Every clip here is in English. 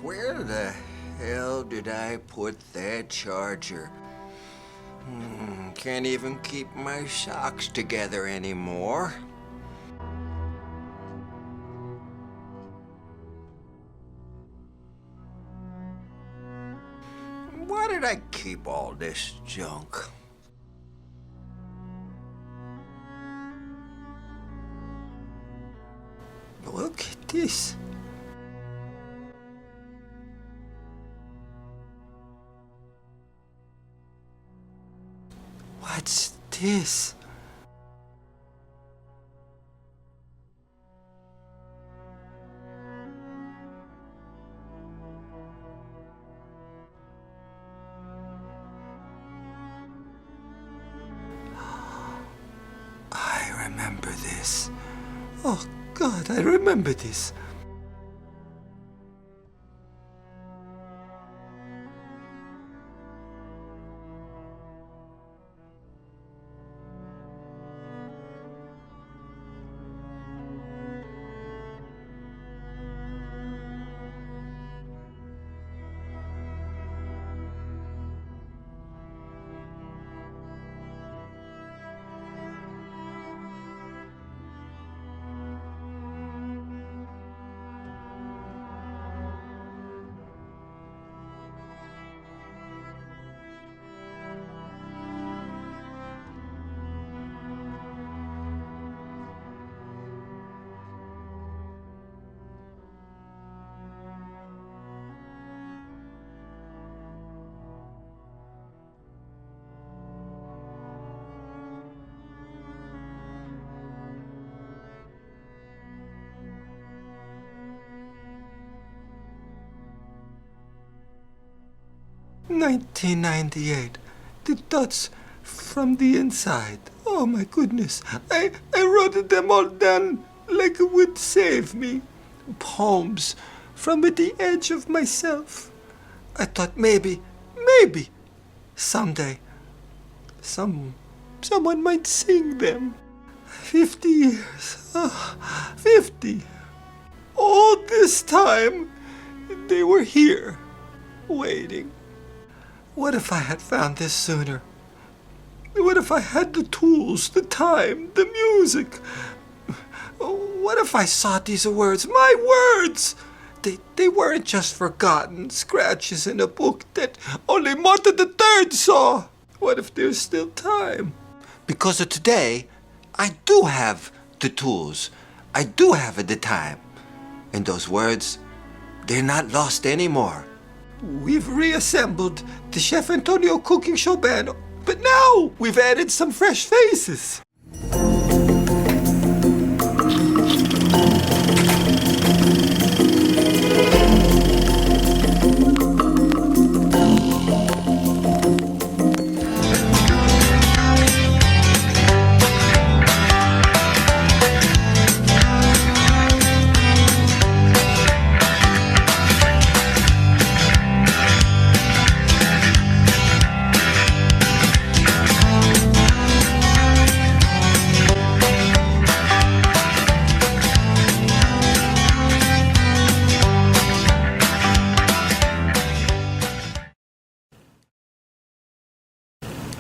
Where the hell did I put that charger? Can't even keep my socks together anymore. Why did I keep all this junk? Look at this. What's this? I remember this. Oh God, I remember this. "1998. The dots from the inside. Oh my goodness. I wrote them all down like it would save me. Poems from the edge of myself. I thought maybe, someday, someone might sing them. 50 years. 50. All this time, they were here, waiting. What if I had found this sooner? What if I had the tools, the time, the music? What if I saw these words, my words? They weren't just forgotten scratches in a book that only Martin III saw. What if there's still time? Because of today, I do have the tools. I do have the time. And those words, they're not lost anymore. We've reassembled the Chef Antonio Cooking Show Band, but now we've added some fresh faces.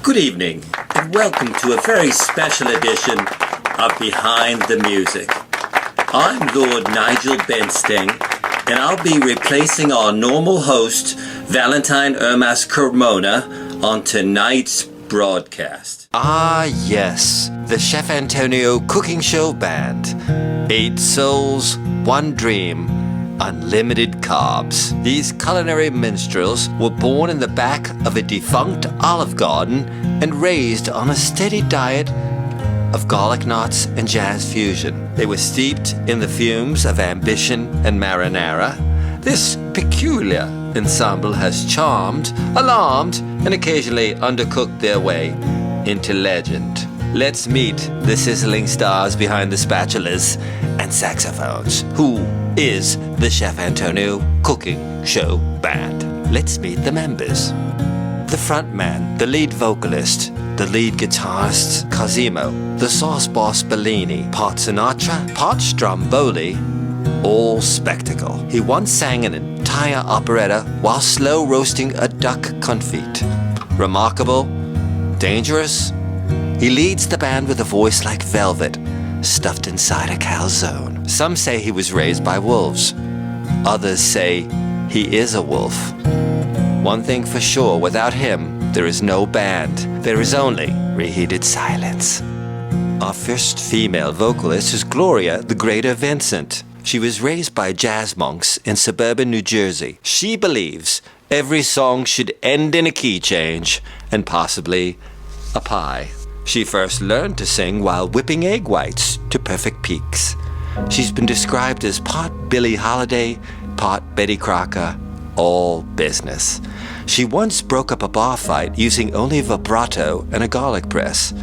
Good evening, and welcome to a very special edition of Behind the Music. I'm Lord Nigel Bensting, and I'll be replacing our normal host, Valentine Ermas Carmona, on tonight's broadcast. Ah, yes, the Chef Antonio Cooking Show Band. 8 souls, 1 dream. Unlimited carbs. These culinary minstrels were born in the back of a defunct olive garden and raised on a steady diet of garlic knots and jazz fusion. They were steeped in the fumes of ambition and marinara. This peculiar ensemble has charmed, alarmed, and occasionally undercooked their way into legend. Let's meet the sizzling stars behind the spatulas and saxophones. Who is the Chef Antonio Cooking Show Band? Let's meet the members. The frontman, the lead vocalist, the lead guitarist, Cosimo, the sauce boss, Bellini, part Sinatra, part Stromboli, all spectacle. He once sang in a entire operetta while slow roasting a duck confit. Remarkable, dangerous, he leads the band with a voice like velvet, stuffed inside a calzone. Some say he was raised by wolves. Others say he is a wolf. One thing for sure, without him, there is no band. There is only reheated silence. Our first female vocalist is Gloria the Greater Vincent. She was raised by jazz monks in suburban New Jersey. She believes every song should end in a key change and possibly a pie. She first learned to sing while whipping egg whites to perfect peaks. She's been described as part Billie Holiday, part Betty Crocker, all business. She once broke up a bar fight using only vibrato and a garlic press.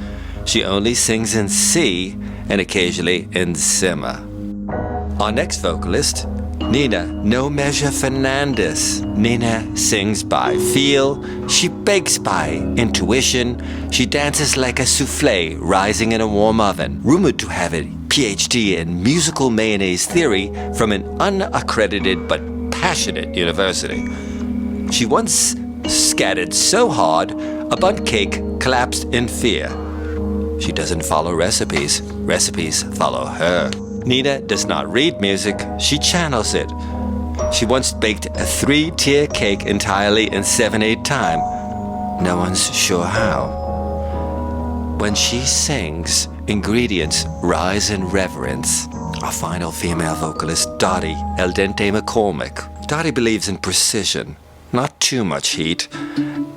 She only sings in C and occasionally in simmer. Our next vocalist, Nina No Measure Fernandez. Nina sings by feel, she bakes by intuition, she dances like a souffle rising in a warm oven. Rumored to have a PhD in musical mayonnaise theory from an unaccredited but passionate university. She once scattered so hard, a bundt cake collapsed in fear. She doesn't follow recipes. Recipes follow her. Nina does not read music, she channels it. She once baked a 3-tier cake entirely in 7/8 time. No one's sure how. When she sings, ingredients rise in reverence. Our final female vocalist, Dottie El Dente McCormick. Dottie believes in precision, not too much heat,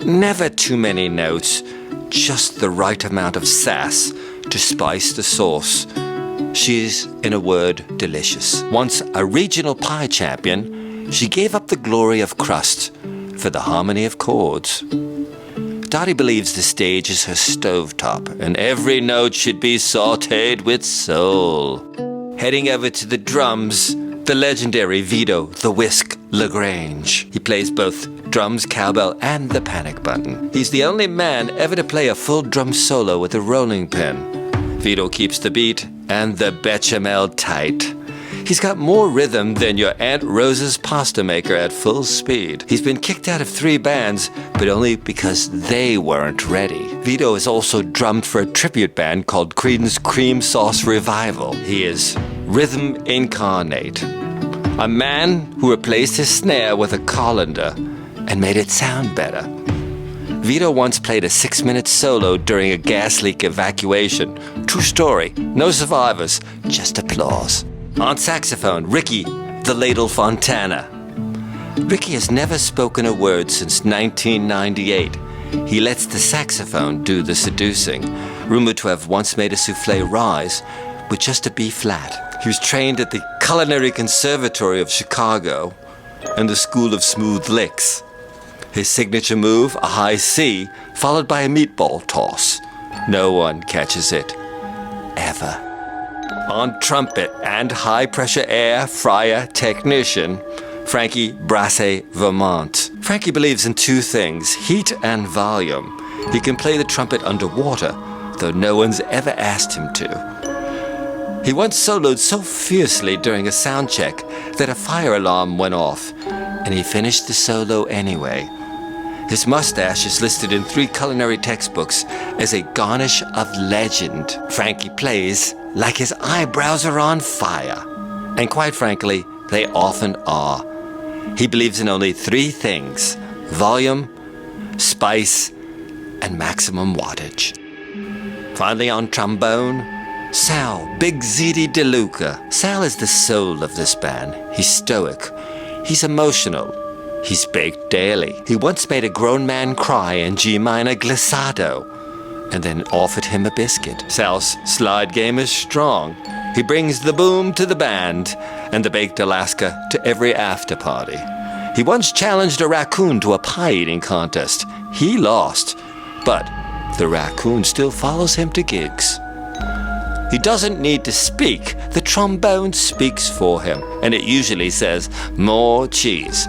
never too many notes, just the right amount of sass to spice the sauce. She's, in a word, delicious. Once a regional pie champion, she gave up the glory of crust for the harmony of chords. Dottie believes the stage is her stovetop, and every note should be sautéed with soul. Heading over to the drums, the legendary Vito the Whisk LaGrange. He plays both drums, cowbell, and the panic button. He's the only man ever to play a full drum solo with a rolling pin. Vito keeps the beat and the bechamel tight. He's got more rhythm than your Aunt Rose's pasta maker at full speed. He's been kicked out of 3 bands, but only because they weren't ready. Vito has also drummed for a tribute band called Creedence Cream Sauce Revival. He is rhythm incarnate. A man who replaced his snare with a colander and made it sound better. Vito once played a 6-minute solo during a gas leak evacuation. True story. No survivors, just applause. On saxophone, Ricky the Ladle Fontana. Ricky has never spoken a word since 1998. He lets the saxophone do the seducing. Rumored to have once made a souffle rise with just a B flat. He was trained at the Culinary Conservatory of Chicago and the School of Smooth Licks. His signature move, a high C, followed by a meatball toss. No one catches it. Ever. On trumpet and high-pressure air fryer technician, Frankie Brassey Vermont. Frankie believes in 2 things, heat and volume. He can play the trumpet underwater, though no one's ever asked him to. He once soloed so fiercely during a sound check that a fire alarm went off, and he finished the solo anyway. His mustache is listed in 3 culinary textbooks as a garnish of legend. Frankie plays like his eyebrows are on fire. And quite frankly, they often are. He believes in only 3 things: volume, spice, and maximum wattage. Finally on trombone, Sal Big Ziti DeLuca. Sal is the soul of this band. He's stoic. He's emotional. He's baked daily. He once made a grown man cry in G minor glissado and then offered him a biscuit. Sal's slide game is strong. He brings the boom to the band and the baked Alaska to every after party. He once challenged a raccoon to a pie-eating contest. He lost, but the raccoon still follows him to gigs. He doesn't need to speak. The trombone speaks for him, and it usually says, "More cheese."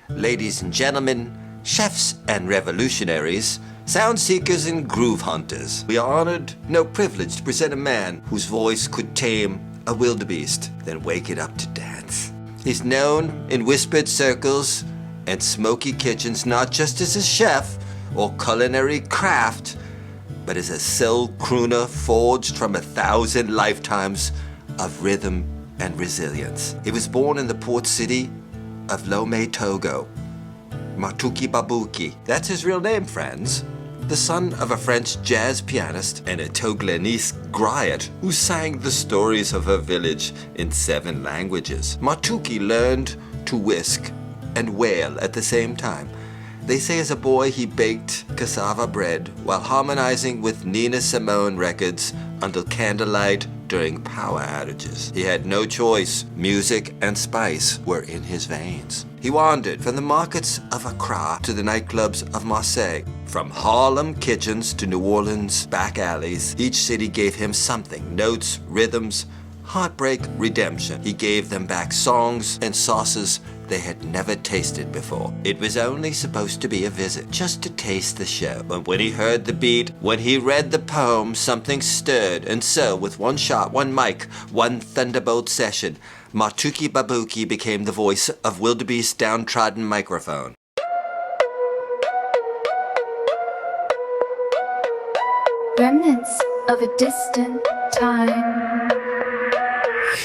Ladies and gentlemen, chefs and revolutionaries, sound seekers and groove hunters, we are honored, no privilege, to present a man whose voice could tame a wildebeest, then wake it up to dance. He's known in whispered circles and smoky kitchens not just as a chef or culinary craft, but as a soul crooner forged from 1,000 lifetimes of rhythm and resilience. He was born in the port city of Lomé, Togo. Matuki Babuki, that's his real name, friends. The son of a French jazz pianist and a Togolese griot who sang the stories of her village in 7 languages. Matuki learned to whisk and wail at the same time. They say as a boy he baked cassava bread while harmonizing with Nina Simone records under candlelight during power outages. He had no choice. Music and spice were in his veins. He wandered from the markets of Accra to the nightclubs of Marseille. From Harlem kitchens to New Orleans back alleys, each city gave him something. Notes, rhythms, heartbreak, redemption. He gave them back songs and sauces they had never tasted before. It was only supposed to be a visit, just to taste the show. But when he heard the beat, when he read the poem, something stirred. And so, with one shot, one mic, one thunderbolt session, Matuki Babuki became the voice of wildebeest's downtrodden microphone. Remnants of a distant time.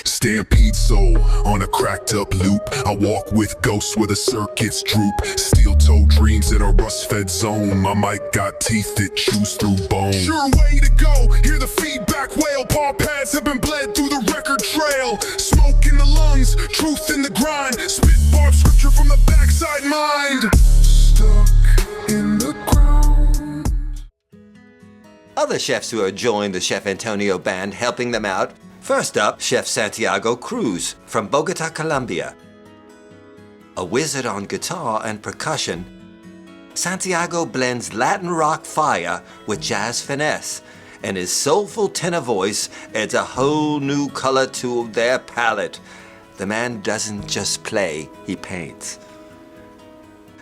Stampede soul on a cracked up loop. I walk with ghosts where the circuits droop. Steel toe dreams in a rust fed zone. My mic got teeth that chews through bone. Sure way to go, hear the feedback wail. Paw pads have been bled through the record trail. Smoke in the lungs, truth in the grind. Spit barb scripture from the backside mind. Stuck in the ground. Other chefs who had joined the Chef Antonio band helping them out. First up, Chef Santiago Cruz from Bogota, Colombia. A wizard on guitar and percussion, Santiago blends Latin rock fire with jazz finesse, and his soulful tenor voice adds a whole new color to their palette. The man doesn't just play, he paints.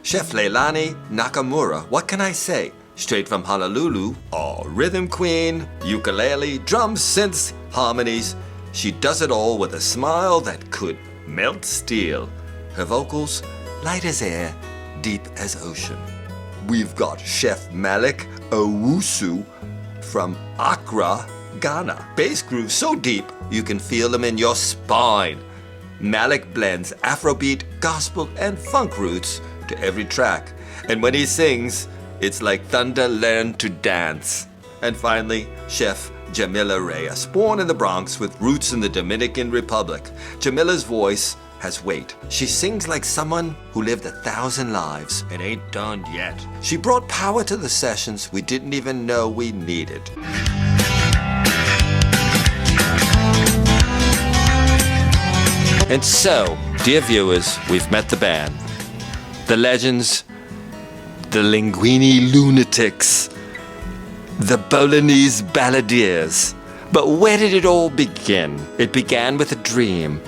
Chef Leilani Nakamura, what can I say? Straight from Honolulu, a rhythm queen, ukulele, drums, synths, harmonies. She does it all with a smile that could melt steel. Her vocals, light as air, deep as ocean. We've got Chef Malik Owusu from Accra, Ghana. Bass grooves so deep you can feel them in your spine. Malik blends Afrobeat, gospel, and funk roots to every track. And when he sings, it's like thunder learned to dance. And finally, Chef Jamila Reyes, born in the Bronx with roots in the Dominican Republic. Jamila's voice has weight. She sings like someone who lived 1,000 lives and ain't done yet. She brought power to the sessions we didn't even know we needed. And so, dear viewers, we've met the band. The legends, the Linguini lunatics, the Bolognese balladeers. But where did it all begin? It began with a dream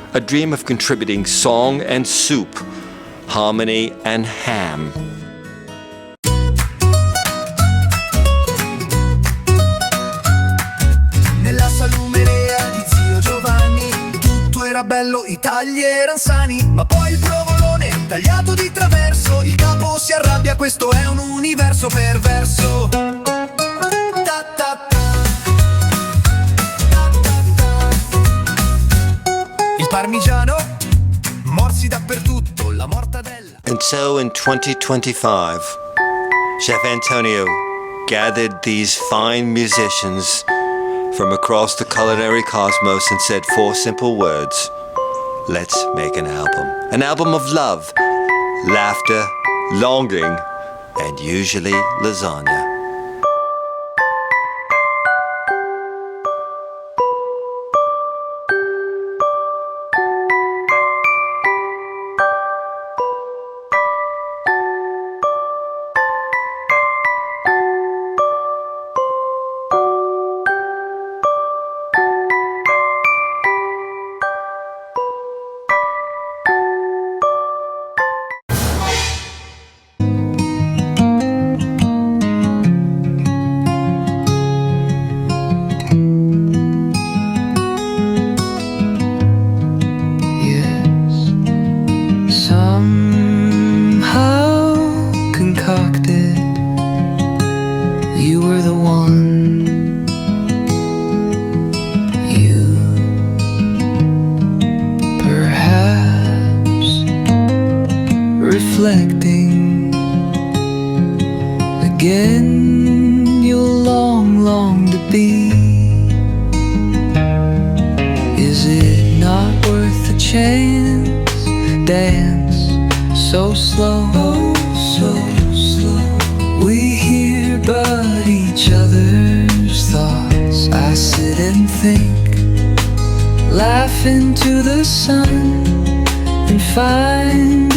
of contributing song and soup, harmony and ham. Nella salumeria di zio Giovanni tutto era bello, i tagli erano sani, ma poi il provolone tagliato di traverso, il capo si arrabbia, questo è un universo perverso. Il parmigiano, morsi dappertutto, la mortadella. And so in 2025, Chef Antonio gathered these fine musicians from across the culinary cosmos and said 4 simple words. Let's make an album. An album of love, laughter, longing, and usually lasagna. reflecting. Again, you'll long to be. Is it not worth a chance? Dance so slow, so slow. We hear but each other's thoughts. I sit and think, laugh into the sun, and find